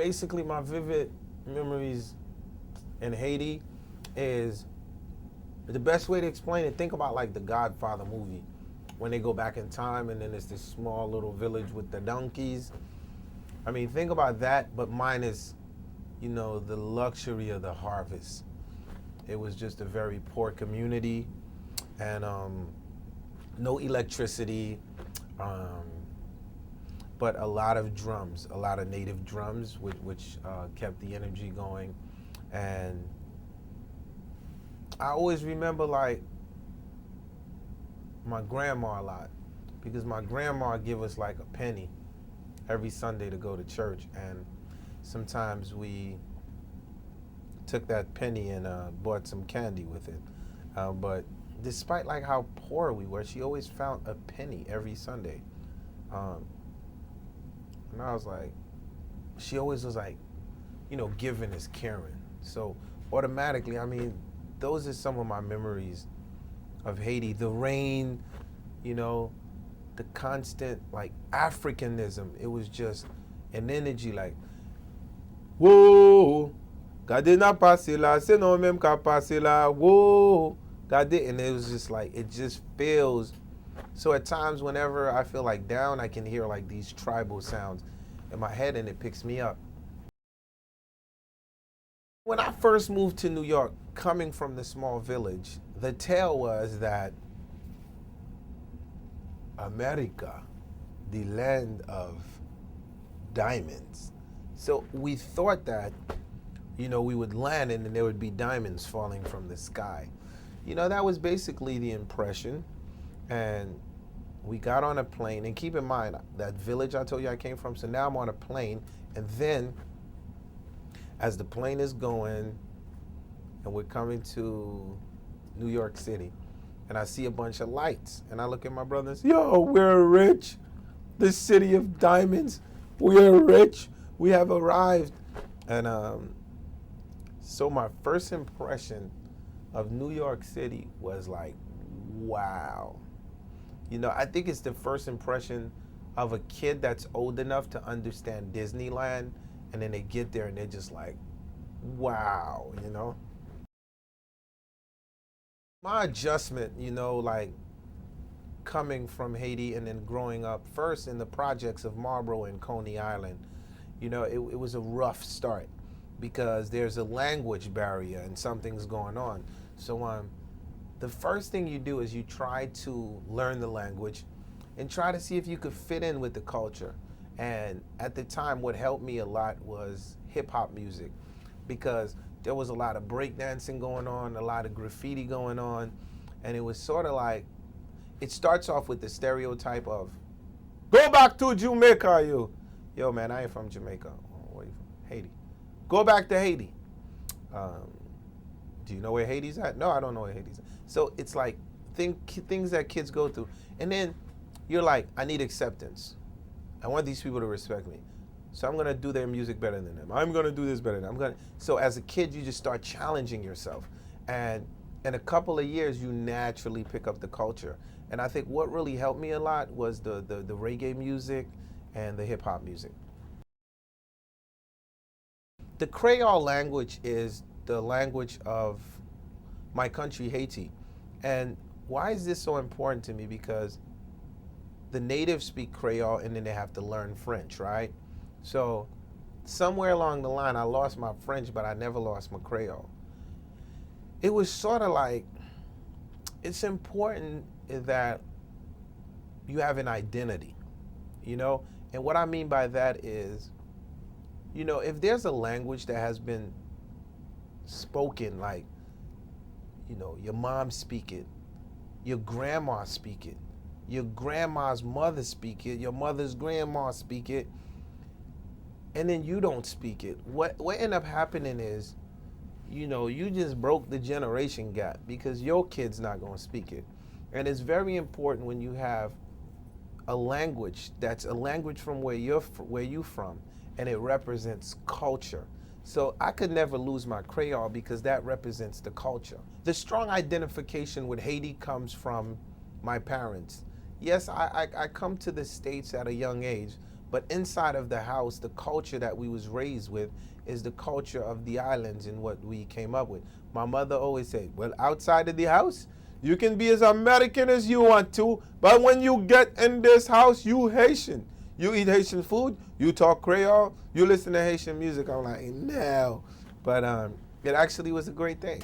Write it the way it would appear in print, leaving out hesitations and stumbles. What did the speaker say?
basically my vivid memories in Haiti is the best way to explain it. Think about like the Godfather movie when they go back in time and then it's this small little village with the donkeys. I mean, think about that, but minus, the luxury of the harvest. It was just a very poor community and no electricity, but a lot of drums, a lot of native drums, which kept the energy going. And I always remember like my grandma a lot, because my grandma give us like a penny every Sunday to go to church, and sometimes we took that penny and bought some candy with it. But despite like how poor we were, she always found a penny every Sunday. And I was like, she always was like, giving is caring. So automatically, I mean, those are some of my memories of Haiti. The rain, the constant like Africanism. It was just an energy like, whoa, gade na passe la, c'est non même ka passe la, whoa, gade. And it was just like, it just feels. So at times whenever I feel like down, I can hear like these tribal sounds in my head and it picks me up. When I first moved to New York, coming from the small village, the tale was that America, the land of diamonds. So we thought that, we would land and then there would be diamonds falling from the sky. That was basically the impression. And we got on a plane, and keep in mind that village I told you I came from, so now I'm on a plane, and then as the plane is going and we're coming to New York City, and I see a bunch of lights, and I look at my brother and say, yo, we're rich. The city of diamonds, we're rich. We have arrived. And so my first impression of New York City was like, wow. I think it's the first impression of a kid that's old enough to understand Disneyland, and then they get there and they're just like, wow, My adjustment, like coming from Haiti and then growing up first in the projects of Marlboro and Coney Island, it was a rough start because there's a language barrier and something's going on. So the first thing you do is you try to learn the language and try to see if you could fit in with the culture. And at the time, what helped me a lot was hip hop music, because there was a lot of breakdancing going on, a lot of graffiti going on, and it was sort of like, it starts off with the stereotype of, go back to Jamaica, you. Yo, man, I ain't from Jamaica. Where you from? Haiti. Go back to Haiti. Do you know where Haiti's at? No, I don't know where Haiti's at. So it's like things that kids go through. And then you're like, I need acceptance. I want these people to respect me. So I'm gonna do their music better than them. I'm gonna do this better than them. So as a kid, you just start challenging yourself. And in a couple of years, you naturally pick up the culture. And I think what really helped me a lot was the reggae music and the hip hop music. The Creole language is the language of my country, Haiti. And why is this so important to me? Because the natives speak Creole and then they have to learn French, right? So somewhere along the line, I lost my French, but I never lost my Creole. It was sort of like, it's important that you have an identity, And what I mean by that is, if there's a language that has been spoken, like, your mom speak it, your grandma speak it, your grandma's mother speak it, your mother's grandma speak it, and then you don't speak it. What end up happening is, you just broke the generation gap because your kid's not gonna speak it. And it's very important when you have a language that's a language from where you from, and it represents culture. So I could never lose my Creole because that represents the culture. The strong identification with Haiti comes from my parents. Yes, I come to the States at a young age, But inside of the house, the culture that we was raised with is the culture of the islands and what we came up with. My mother always said, well, outside of the house, you can be as American as you want to, but when you get in this house, you Haitian. You eat Haitian food, you talk Creole, you listen to Haitian music. I'm like, no. But it actually was a great thing.